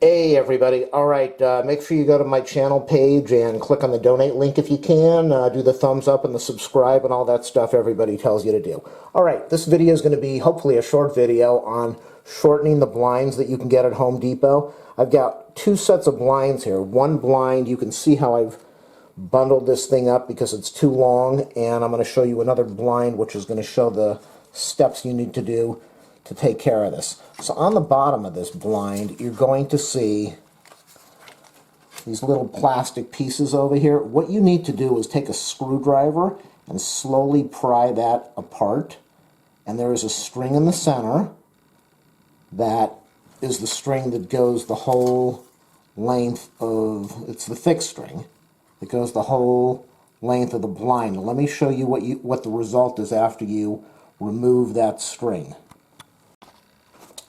Hey everybody, alright, make sure you go to my channel page and click on the donate link if you can, do the thumbs up and the subscribe and all that stuff everybody tells you to do. Alright, this video is going to be hopefully a short video on shortening the blinds that you can get at Home Depot. I've got two sets of blinds here. One blind, you can see how I've bundled this thing up because it's too long, and I'm going to show you another blind which is going to show the steps you need to do to take care of this. So on the bottom of this blind, you're going to see these little plastic pieces over here. What you need to do is take a screwdriver and slowly pry that apart. And there is a string in the center that is the string that goes the whole length of, it's the thick string that goes the whole length of the blind. Let me show you what the result is after you remove that string.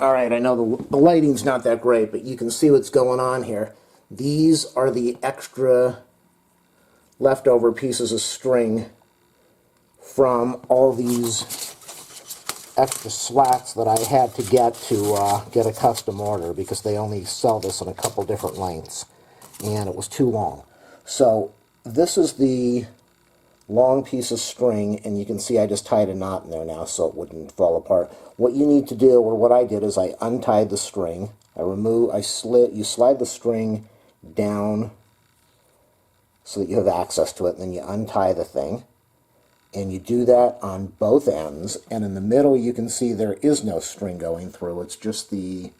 Alright, I know the lighting's not that great, but you can see what's going on here. These are the extra leftover pieces of string from all these extra slats that I had to get a custom order because they only sell this in a couple different lengths, and it was too long. So this is the long piece of string, and you can see I just tied a knot in there now so it wouldn't fall apart. What you need to do, or what I did, is I untied the string. You slide the string down so that you have access to it, and then you untie the thing. And you do that on both ends, and in the middle you can see there is no string going through. It's just the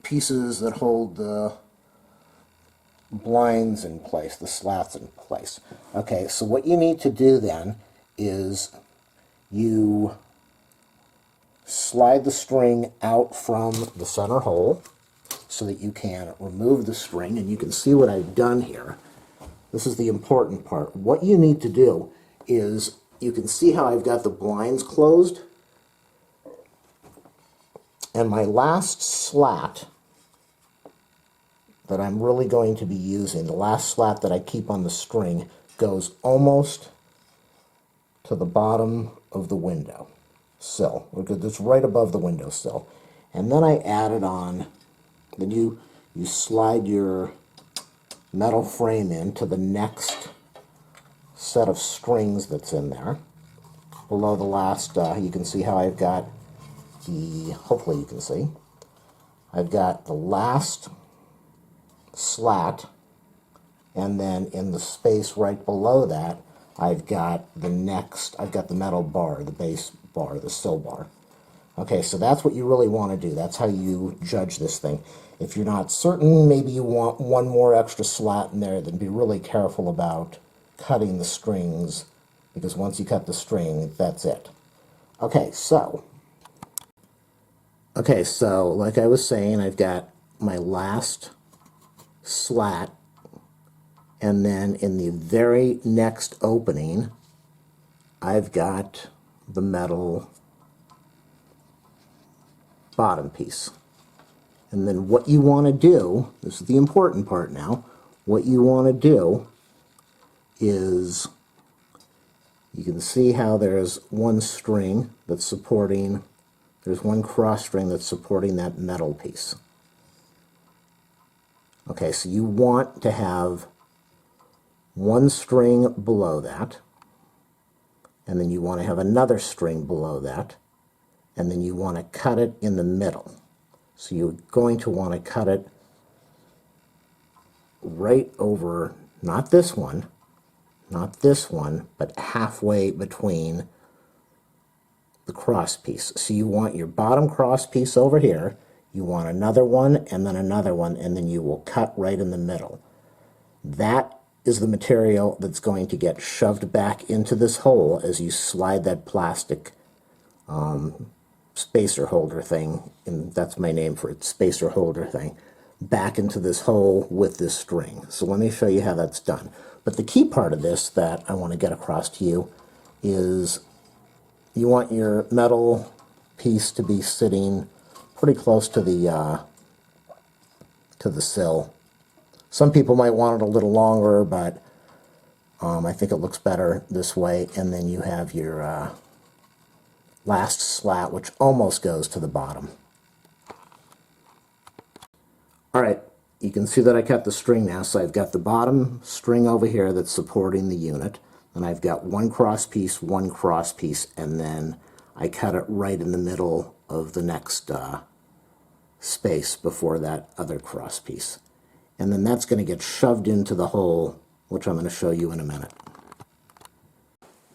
pieces that hold the blinds in place, the slats in place. Okay, so what you need to do then is you slide the string out from the center hole so that you can remove the string, and you can see what I've done here. This is the important part. What you need to do is, you can see how I've got the blinds closed, and my last slat that I'm really going to be using, the last slat that I keep on the string, goes almost to the bottom of the window sill. It's right above the window sill. And then I added on, then you slide your metal frame into the next set of strings that's in there. Below the last, you can see how I've got hopefully you can see, I've got the last slat, and then in the space right below that I've got the metal bar, the base bar, the sill bar. Okay, so that's what you really want to do. That's how you judge this thing. If you're not certain, maybe you want one more extra slat in there, then be really careful about cutting the strings, because once you cut the string, that's it. Okay, so like I was saying, I've got my last slat, and then in the very next opening I've got the metal bottom piece. And then what you want to do, this is the important part now, what you want to do is, you can see how there's one string that's supporting, there's one cross string that's supporting that metal piece. Okay, so you want to have one string below that, and then you want to have another string below that, and then you want to cut it in the middle. So you're going to want to cut it right over, not this one, but halfway between the cross piece. So you want your bottom cross piece over here, you want another one, and then another one, and then you will cut right in the middle. That is the material that's going to get shoved back into this hole as you slide that plastic spacer holder thing, and that's my name for it, spacer holder thing, back into this hole with this string. So let me show you how that's done. But the key part of this that I want to get across to you is you want your metal piece to be sitting pretty close to the sill. Some people might want it a little longer, but I think it looks better this way. And then you have your last slat, which almost goes to the bottom. Alright, you can see that I cut the string now, so I've got the bottom string over here that's supporting the unit, and I've got one cross piece, and then I cut it right in the middle of the next space before that other cross piece. And then that's going to get shoved into the hole, which I'm going to show you in a minute.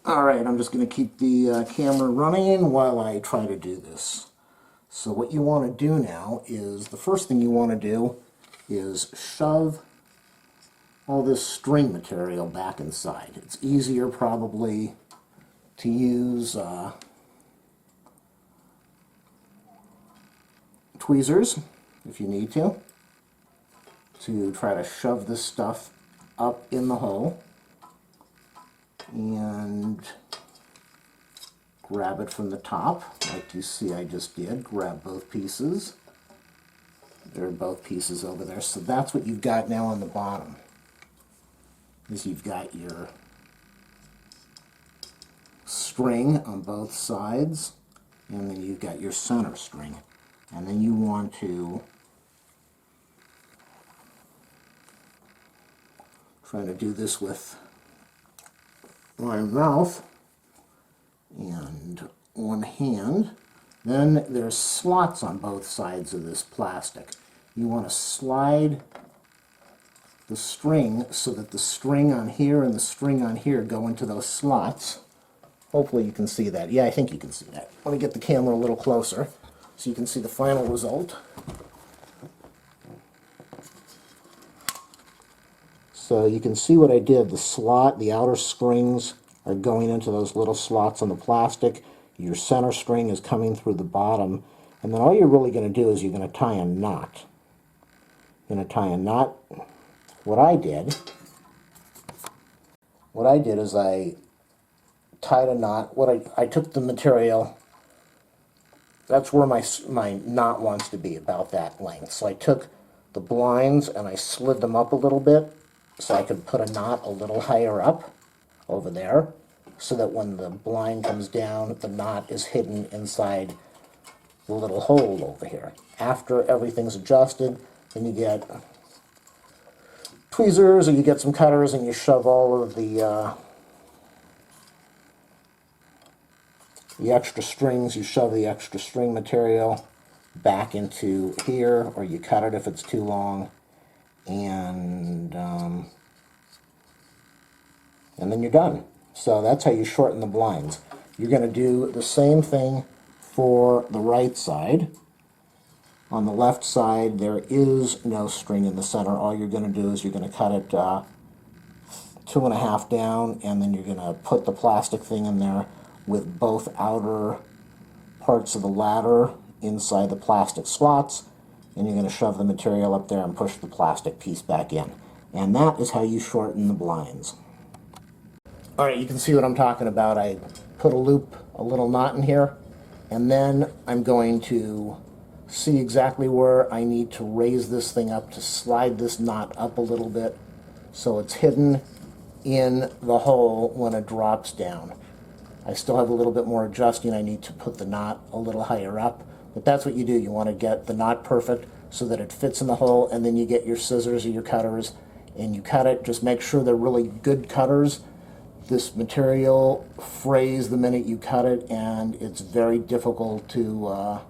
Alright, I'm just going to keep the camera running while I try to do this. So what you want to do now is, the first thing you want to do is shove all this string material back inside. It's easier probably to use tweezers, if you need to try to shove this stuff up in the hole and grab it from the top, like you see I just did. Grab both pieces. There are both pieces over there. So that's what you've got now on the bottom, is you've got your string on both sides, and then you've got your center string. And then you want to try to do this with my mouth and one hand. Then there's slots on both sides of this plastic. You want to slide the string so that the string on here and the string on here go into those slots. Hopefully you can see that. Yeah, I think you can see that. Let me get the camera a little closer so you can see the final result. So you can see what I did. The slot, the outer strings are going into those little slots on the plastic. Your center string is coming through the bottom. And then all you're really going to do is you're going to tie a knot. You're going to tie a knot. What I did is I tied a knot. I took the material, that's where my knot wants to be, about that length. So I took the blinds and I slid them up a little bit so I could put a knot a little higher up over there, so that when the blind comes down, the knot is hidden inside the little hole over here. After everything's adjusted, then you get tweezers or you get some cutters and you shove all of the extra strings, you shove the extra string material back into here, or you cut it if it's too long, and then you're done. So that's how you shorten the blinds. You're going to do the same thing for the right side. On the left side, there is no string in the center. All you're going to do is you're going to cut it 2.5 down, and then you're going to put the plastic thing in there with both outer parts of the ladder inside the plastic slots, and you're going to shove the material up there and push the plastic piece back in. And that is how you shorten the blinds. Alright, you can see what I'm talking about. I put a loop, a little knot in here, and then I'm going to see exactly where I need to raise this thing up to slide this knot up a little bit so it's hidden in the hole when it drops down. I still have a little bit more adjusting. I need to put the knot a little higher up, but that's what you do. You want to get the knot perfect so that it fits in the hole, and then you get your scissors or your cutters and you cut it. Just make sure they're really good cutters. This material frays the minute you cut it, and it's very difficult to,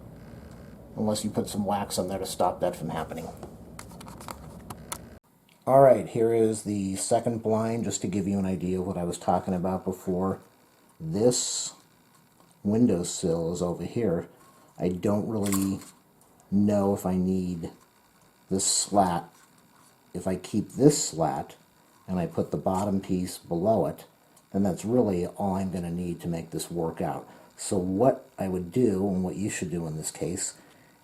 unless you put some wax on there to stop that from happening. Alright, here is the second blind, just to give you an idea of what I was talking about before. This windowsill is over here. I don't really know if I need this slat. If I keep this slat and I put the bottom piece below it, then that's really all I'm going to need to make this work out. So what I would do, and what you should do in this case,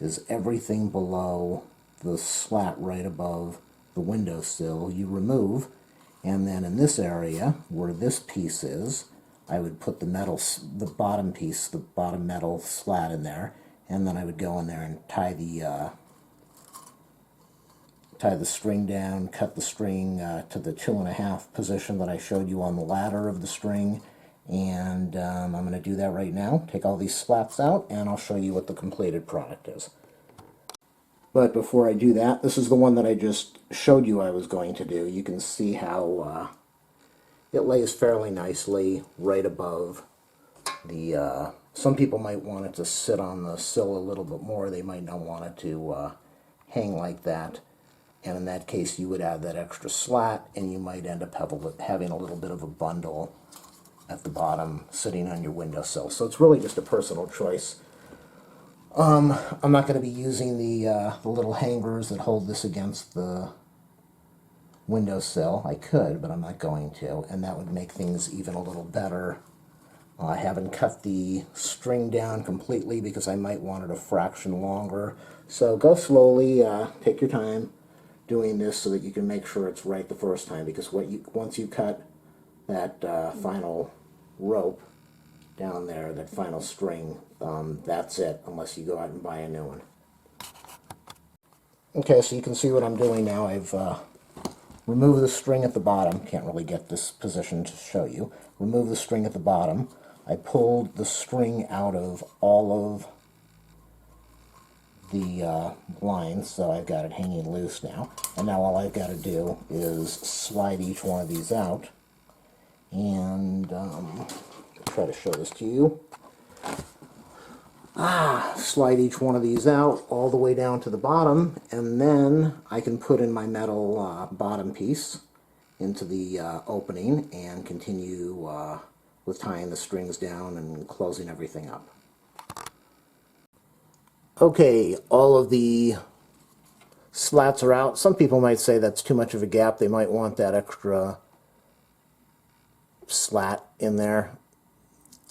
is everything below the slat right above the windowsill you remove, and then in this area where this piece is, I would put the bottom piece, the bottom metal slat in there, and then I would go in there and tie the string down, cut the string to the 2.5 position that I showed you on the ladder of the string, and I'm going to do that right now. Take all these slats out, and I'll show you what the completed product is. But before I do that, this is the one that I just showed you I was going to do. You can see how it lays fairly nicely right above the... some people might want it to sit on the sill a little bit more. They might not want it to hang like that. And in that case, you would add that extra slat, and you might end up having a little bit of a bundle at the bottom sitting on your windowsill. So it's really just a personal choice. I'm not going to be using the little hangers that hold this against the windowsill. I could, but I'm not going to, and that would make things even a little better. I haven't cut the string down completely because I might want it a fraction longer. So go slowly, take your time doing this so that you can make sure it's right the first time, because once you cut that final rope down there, that final string, that's it, unless you go out and buy a new one. Okay, so you can see what I'm doing now. I've removed the string at the bottom. Can't really get this position to show you. Remove the string at the bottom. I pulled the string out of all of the lines, so I've got it hanging loose now. And now all I've got to do is slide each one of these out. And try to show this to you. Slide each one of these out all the way down to the bottom, and then I can put in my metal bottom piece into the opening and continue with tying the strings down and closing everything up. Okay, all of the slats are out. Some people might say that's too much of a gap. They might want that extra slat in there.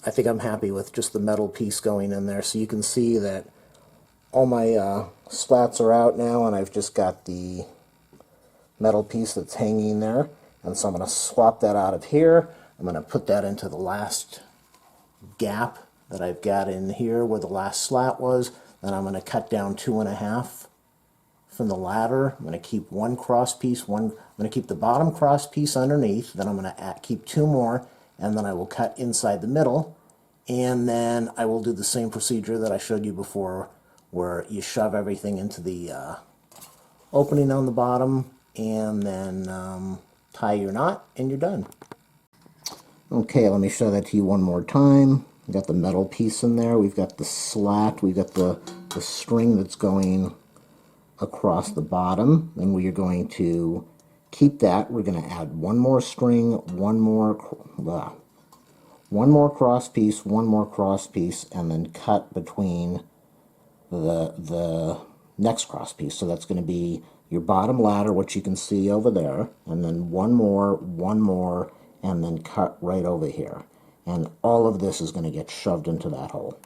I think I'm happy with just the metal piece going in there. So you can see that all my slats are out now, and I've just got the metal piece that's hanging there. And so I'm going to swap that out of here. I'm going to put that into the last gap that I've got in here where the last slat was. Then I'm going to cut down 2.5 from the ladder. I'm going to keep one cross piece. I'm going to keep the bottom cross piece underneath. Then I'm going to keep 2 more, and then I will cut inside the middle. And then I will do the same procedure that I showed you before, where you shove everything into the opening on the bottom, and then tie your knot, and you're done. Okay, let me show that to you one more time. We've got the metal piece in there. We've got the slat. We've got the string that's going across the bottom. And we are going to keep that. We're going to add one more string, one more cross piece, one more cross piece, and then cut between the next cross piece. So that's going to be your bottom ladder, which you can see over there, and then one more, and then cut right over here. And all of this is going to get shoved into that hole.